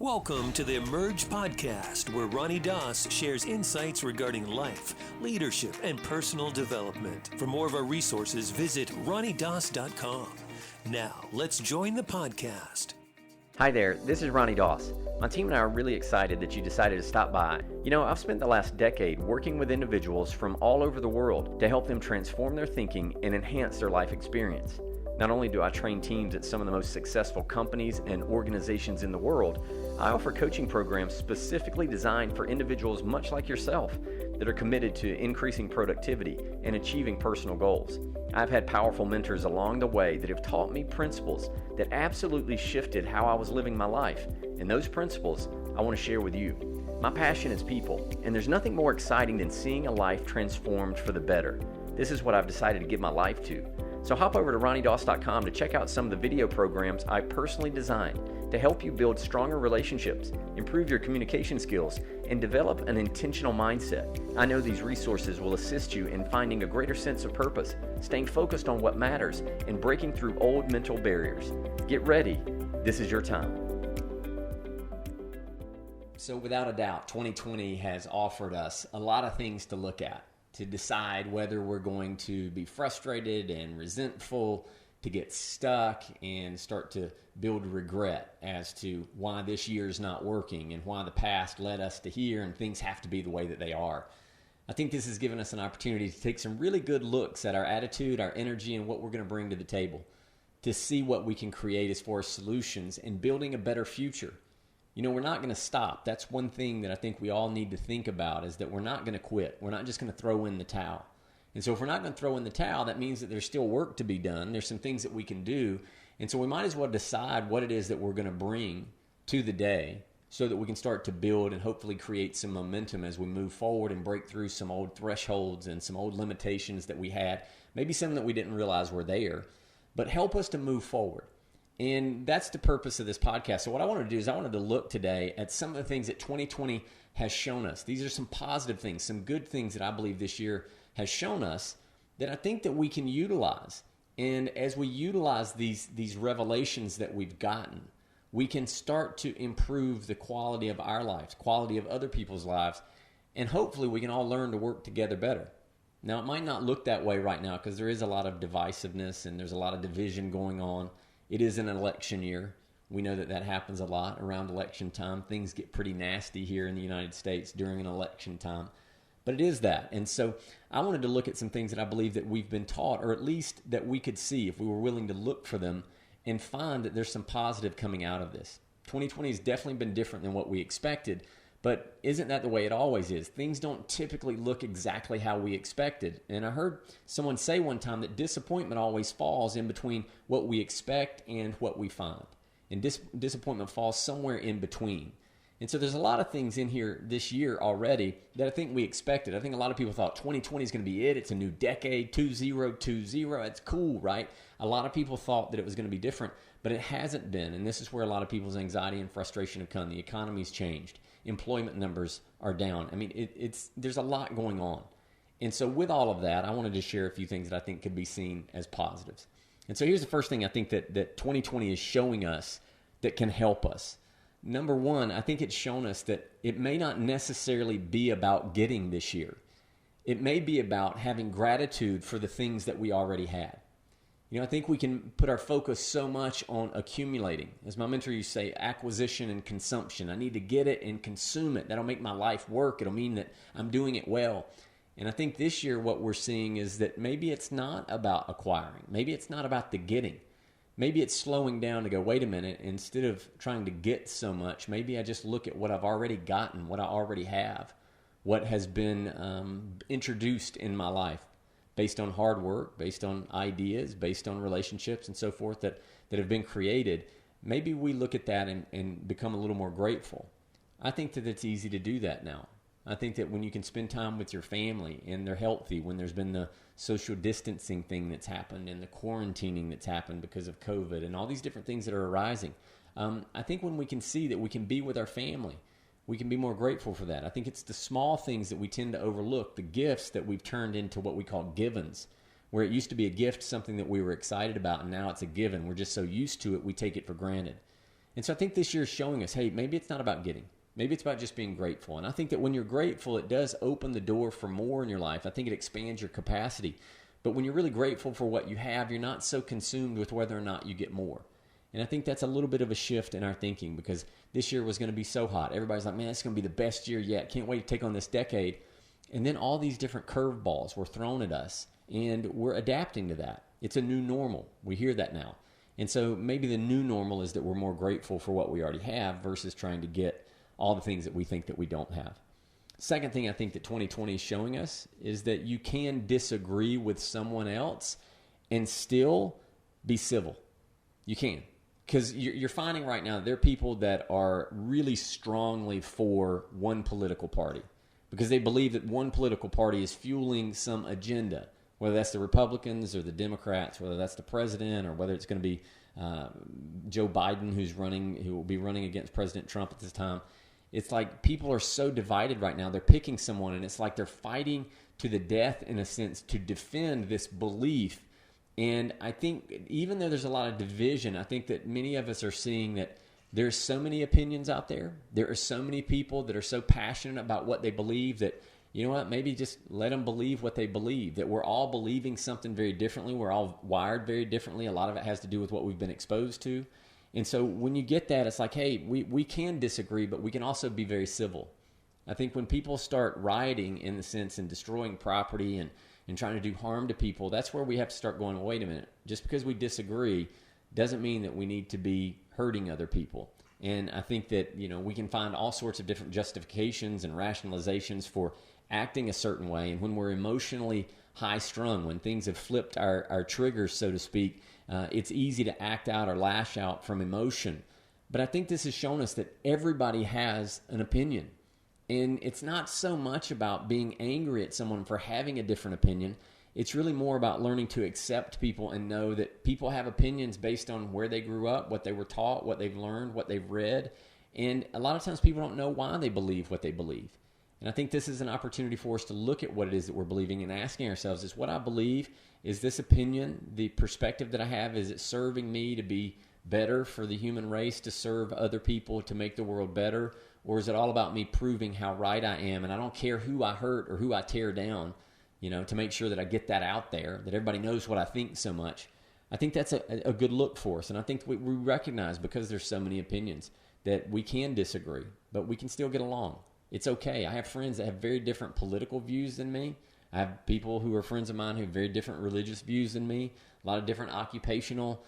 Welcome to the Emerge podcast, where Ronnie Doss shares insights regarding life, leadership, and personal development. For more of our resources, visit ronniedoss.com. Now, let's join the podcast. Hi there, this is Ronnie Doss. My team and I are really excited that you decided to stop by. You know, I've spent the last decade working with individuals from all over the world to help them transform their thinking and enhance their life experience. Not only do I train teams at some of the most successful companies and organizations in the world, I offer coaching programs specifically designed for individuals much like yourself that are committed to increasing productivity and achieving personal goals. I've had powerful mentors along the way that have taught me principles that absolutely shifted how I was living my life, and those principles I want to share with you. My passion is people, and there's nothing more exciting than seeing a life transformed for the better. This is what I've decided to give my life to. So hop over to ronniedoss.com to check out some of the video programs I personally designed to help you build stronger relationships, improve your communication skills, and develop an intentional mindset. I know these resources will assist you in finding a greater sense of purpose, staying focused on what matters, and breaking through old mental barriers. Get ready. This is your time. So without a doubt, 2020 has offered us a lot of things to look at, to decide whether we're going to be frustrated and resentful, to get stuck and start to build regret as to why this year's not working and why the past led us to here and things have to be the way that they are. I think this has given us an opportunity to take some really good looks at our attitude, our energy, and what we're going to bring to the table to see what we can create as far as solutions and building a better future. You know, we're not going to stop. That's one thing that I think we all need to think about, is that we're not going to quit. We're not just going to throw in the towel. And so if we're not going to throw in the towel, that means that there's still work to be done. There's some things that we can do. And so we might as well decide what it is that we're going to bring to the day so that we can start to build and hopefully create some momentum as we move forward and break through some old thresholds and some old limitations that we had, maybe some that we didn't realize were there, but help us to move forward. And that's the purpose of this podcast. So what I wanted to do is I wanted to look today at some of the things that 2020 has shown us. These are some positive things, some good things that I believe this year has shown us that I think that we can utilize. And as we utilize these revelations that we've gotten, we can start to improve the quality of our lives, quality of other people's lives, and hopefully we can all learn to work together better. Now, it might not look that way right now because there is a lot of divisiveness and there's a lot of division going on. It is an election year. We know that happens a lot around election time. Things get pretty nasty here in the United States during an election time. But it is that. And so I wanted to look at some things that I believe that we've been taught, or at least that we could see if we were willing to look for them and find that there's some positive coming out of this. 2020 has definitely been different than what we expected, but isn't that the way it always is? Things don't typically look exactly how we expected. And I heard someone say one time that disappointment always falls in between what we expect and what we find. And disappointment falls somewhere in between. And so there's a lot of things in here this year already that I think we expected. I think a lot of people thought 2020 is going to be it. It's a new decade, 2020. It's cool, right? A lot of people thought that it was going to be different, but it hasn't been. And this is where a lot of people's anxiety and frustration have come. The economy's changed. Employment numbers are down. I mean, there's a lot going on. And so with all of that, I wanted to share a few things that I think could be seen as positives. And so here's the first thing I think that 2020 is showing us that can help us. Number one, I think it's shown us that it may not necessarily be about getting this year. It may be about having gratitude for the things that we already had. You know, I think we can put our focus so much on accumulating. As my mentor used to say, acquisition and consumption. I need to get it and consume it. That'll make my life work. It'll mean that I'm doing it well. And I think this year what we're seeing is that maybe it's not about acquiring. Maybe it's not about the getting. Maybe it's slowing down to go, wait a minute, instead of trying to get so much, maybe I just look at what I've already gotten, what I already have, what has been introduced in my life based on hard work, based on ideas, based on relationships and so forth that have been created. Maybe we look at that and become a little more grateful. I think that it's easy to do that now. I think that when you can spend time with your family and they're healthy, when there's been the social distancing thing that's happened and the quarantining that's happened because of COVID and all these different things that are arising, I think when we can see that we can be with our family, we can be more grateful for that. I think it's the small things that we tend to overlook, the gifts that we've turned into what we call givens, where it used to be a gift, something that we were excited about, and now it's a given. We're just so used to it, we take it for granted. And so I think this year is showing us, hey, maybe it's not about getting. Maybe it's about just being grateful. And I think that when you're grateful, it does open the door for more in your life. I think it expands your capacity. But when you're really grateful for what you have, you're not so consumed with whether or not you get more. And I think that's a little bit of a shift in our thinking, because this year was going to be so hot. Everybody's like, man, it's going to be the best year yet. Can't wait to take on this decade. And then all these different curveballs were thrown at us, and we're adapting to that. It's a new normal. We hear that now. And so maybe the new normal is that we're more grateful for what we already have versus trying to get all the things that we think that we don't have. Second thing I think that 2020 is showing us is that you can disagree with someone else and still be civil. You can. Because you're finding right now there are people that are really strongly for one political party because they believe that one political party is fueling some agenda, whether that's the Republicans or the Democrats, whether that's the president or whether it's going to be Joe Biden who will be running against President Trump at this time. It's like people are so divided right now. They're picking someone, and it's like they're fighting to the death, in a sense, to defend this belief. And I think even though there's a lot of division, I think that many of us are seeing that there's so many opinions out there. There are so many people that are so passionate about what they believe that, you know what, maybe just let them believe what they believe, that we're all believing something very differently. We're all wired very differently. A lot of it has to do with what we've been exposed to. And so when you get that, it's like, hey, we can disagree, but we can also be very civil. I think when people start rioting, in the sense, and destroying property and trying to do harm to people, that's where we have to start going, wait a minute, just because we disagree doesn't mean that we need to be hurting other people. And I think that, we can find all sorts of different justifications and rationalizations for acting a certain way. And when we're emotionally high-strung, when things have flipped our triggers, so to speak, it's easy to act out or lash out from emotion. But I think this has shown us that everybody has an opinion. And it's not so much about being angry at someone for having a different opinion. It's really more about learning to accept people and know that people have opinions based on where they grew up, what they were taught, what they've learned, what they've read. And a lot of times people don't know why they believe what they believe. And I think this is an opportunity for us to look at what it is that we're believing and asking ourselves, is what I believe, is this opinion, the perspective that I have, is it serving me to be better for the human race, to serve other people, to make the world better? Or is it all about me proving how right I am, and I don't care who I hurt or who I tear down, to make sure that I get that out there, that everybody knows what I think so much? I think that's a good look for us. And I think we recognize, because there's so many opinions, that we can disagree, but we can still get along. It's okay. I have friends that have very different political views than me. I have people who are friends of mine who have very different religious views than me, a lot of different occupational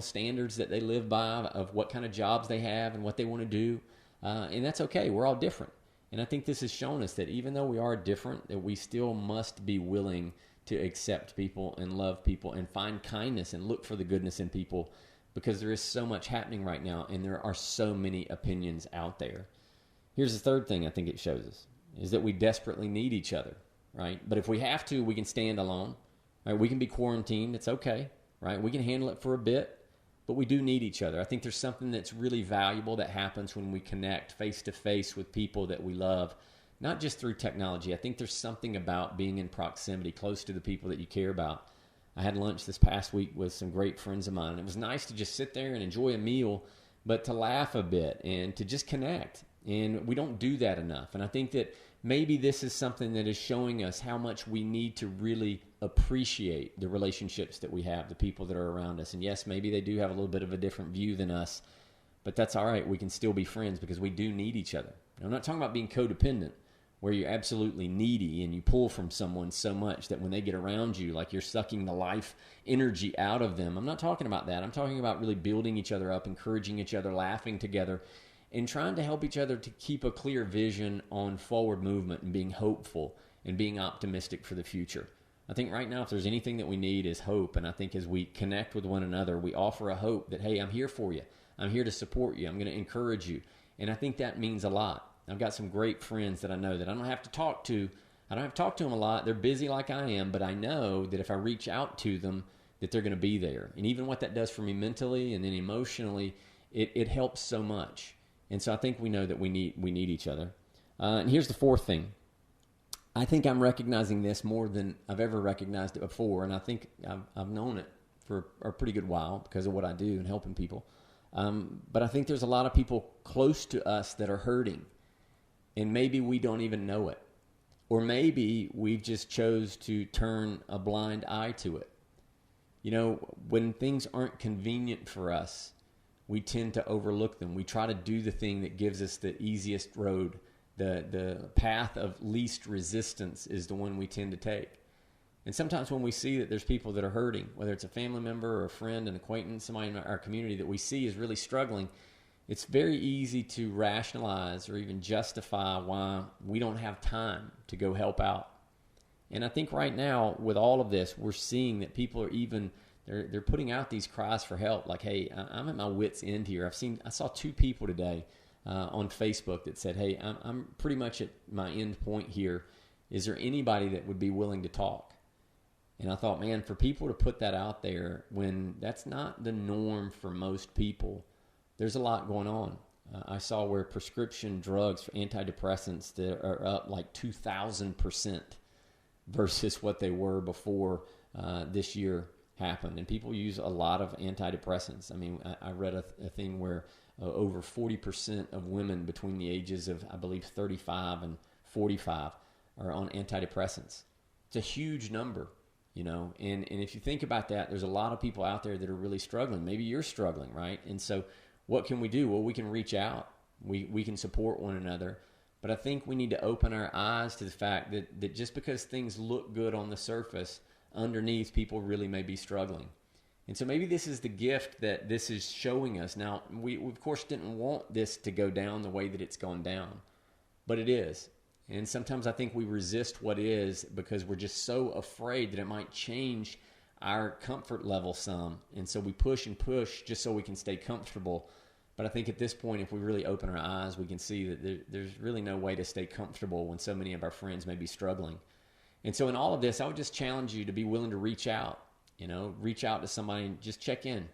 standards that they live by, of what kind of jobs they have and what they want to do. And that's okay. We're all different. And I think this has shown us that even though we are different, that we still must be willing to accept people and love people and find kindness and look for the goodness in people, because there is so much happening right now and there are so many opinions out there. Here's the third thing I think it shows us, is that we desperately need each other, right? But if we have to, we can stand alone, right? We can be quarantined. It's okay, right? We can handle it for a bit, but we do need each other. I think there's something that's really valuable that happens when we connect face-to-face with people that we love, not just through technology. I think there's something about being in proximity, close to the people that you care about. I had lunch this past week with some great friends of mine, and it was nice to just sit there and enjoy a meal, but to laugh a bit and to just connect. And we don't do that enough. And I think that maybe this is something that is showing us how much we need to really appreciate the relationships that we have, the people that are around us. And yes, maybe they do have a little bit of a different view than us, but that's all right. We can still be friends because we do need each other. I'm not talking about being codependent, where you're absolutely needy and you pull from someone so much that when they get around you, like you're sucking the life energy out of them. I'm not talking about that. I'm talking about really building each other up, encouraging each other, laughing together, and trying to help each other to keep a clear vision on forward movement and being hopeful and being optimistic for the future. I think right now, if there's anything that we need, is hope. And I think as we connect with one another, we offer a hope that, hey, I'm here for you. I'm here to support you. I'm going to encourage you. And I think that means a lot. I've got some great friends that I know that I don't have to talk to. I don't have to talk to them a lot. They're busy like I am, but I know that if I reach out to them, that they're going to be there. And even what that does for me mentally and then emotionally, it helps so much. And so I think we know that we need each other. And here's the fourth thing. I think I'm recognizing this more than I've ever recognized it before, and I think I've known it for a pretty good while because of what I do and helping people. But I think there's a lot of people close to us that are hurting, and maybe we don't even know it. Or maybe we've just chose to turn a blind eye to it. You know, when things aren't convenient for us, we tend to overlook them. We try to do the thing that gives us the easiest road. The path of least resistance is the one we tend to take. And sometimes when we see that there's people that are hurting, whether it's a family member or a friend, an acquaintance, somebody in our community that we see is really struggling, it's very easy to rationalize or even justify why we don't have time to go help out. And I think right now with all of this, we're seeing that people are even, they're putting out these cries for help. Like, hey, I'm at my wit's end here. I saw 2 people today on Facebook that said, hey, I'm pretty much at my end point here. Is there anybody that would be willing to talk? And I thought, man, for people to put that out there when that's not the norm for most people, there's a lot going on. I saw where prescription drugs for antidepressants that are up like 2,000% versus what they were before this year happened. And people use a lot of antidepressants. I mean, I read a thing where over 40% of women between the ages of, I believe, 35 and 45 are on antidepressants. It's a huge number, you know. And if you think about that, there's a lot of people out there that are really struggling. Maybe you're struggling, right? And so what can we do? Well, we can reach out. We can support one another. But I think we need to open our eyes to the fact that just because things look good on the surface, underneath people really may be struggling. And so maybe this is the gift that this is showing us. Now, we of course didn't want this to go down the way that it's gone down, but it is. And sometimes I think we resist what is because we're just so afraid that it might change our comfort level some. And so we push and push just so we can stay comfortable. But I think at this point, if we really open our eyes, we can see that there's really no way to stay comfortable when so many of our friends may be struggling. And so in all of this, I would just challenge you to be willing to reach out. You know, reach out to somebody and just check in.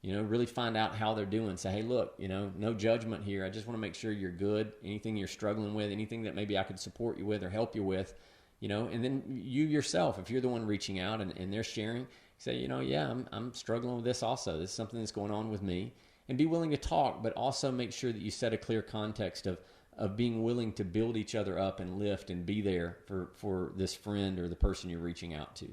You know, really find out how they're doing. Say, hey, look, you know, no judgment here. I just want to make sure you're good. Anything you're struggling with, anything that maybe I could support you with or help you with, you know. And then you yourself, if you're the one reaching out and they're sharing, say, you know, yeah, I'm struggling with this also. This is something that's going on with me. And be willing to talk, but also make sure that you set a clear context of being willing to build each other up and lift and be there for this friend or the person you're reaching out to.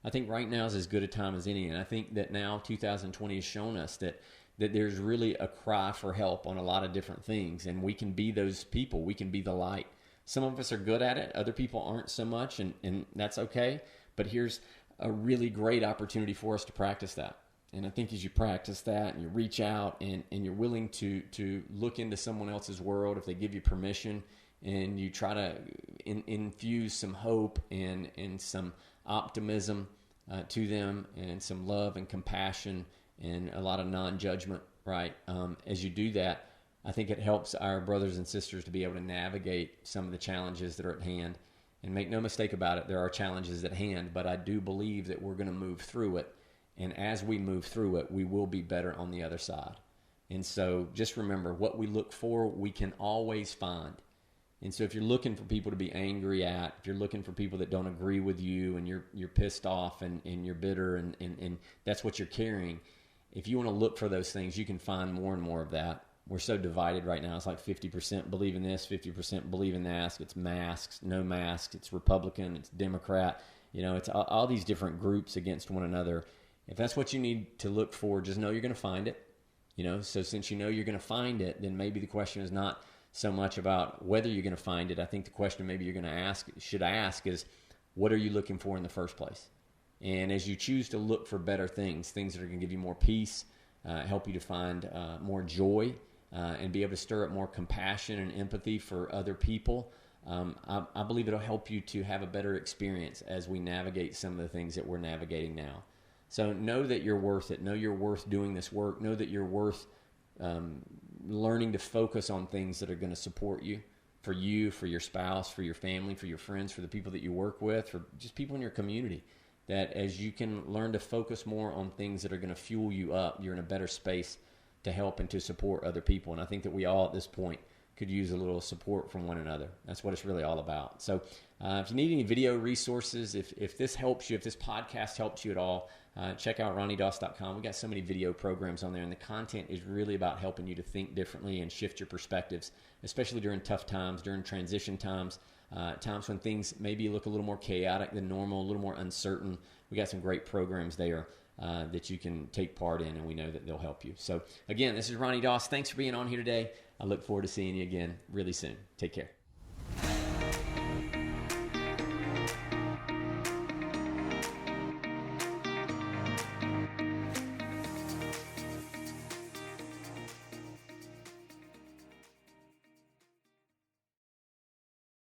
I think right now is as good a time as any, and I think that now 2020 has shown us that there's really a cry for help on a lot of different things, and we can be those people. We can be the light. Some of us are good at it. Other people aren't so much, and that's okay. But here's a really great opportunity for us to practice that. And I think as you practice that and you reach out and you're willing to look into someone else's world, if they give you permission, and you try to infuse some hope and some optimism to them and some love and compassion and a lot of non-judgment, right? As you do that, I think it helps our brothers and sisters to be able to navigate some of the challenges that are at hand. And make no mistake about it, there are challenges at hand, but I do believe that we're going to move through it. And as we move through it, we will be better on the other side. And so just remember, what we look for, we can always find. And so if you're looking for people to be angry at, if you're looking for people that don't agree with you and you're pissed off and you're bitter and that's what you're carrying, if you want to look for those things, you can find more and more of that. We're so divided right now. It's like 50% believe in this, 50% believe in that. It's masks, no masks. It's Republican, it's Democrat. You know, it's all these different groups against one another. If that's what you need to look for, just know you're going to find it. You know, so since you know you're going to find it, then maybe the question is not so much about whether you're going to find it. I think the question maybe you're going to should ask is, what are you looking for in the first place? And as you choose to look for better things that are going to give you more peace, help you to find more joy, and be able to stir up more compassion and empathy for other people, I believe it'll help you to have a better experience as we navigate some of the things that we're navigating now. So know that you're worth it. Know you're worth doing this work. Know that you're worth learning to focus on things that are going to support you, for your spouse, for your family, for your friends, for the people that you work with, for just people in your community. That as you can learn to focus more on things that are going to fuel you up, you're in a better space to help and to support other people. And I think that we all at this point could use a little support from one another. That's what it's really all about. So if you need any video resources, if this helps you, if this podcast helps you at all, check out ronniedoss.com. We got so many video programs on there, and the content is really about helping you to think differently and shift your perspectives, especially during tough times, during transition times, times when things maybe look a little more chaotic than normal, a little more uncertain. We got some great programs there that you can take part in, and we know that they'll help you. So again, this is Ronnie Doss. Thanks for being on here today. I look forward to seeing you again really soon. Take care.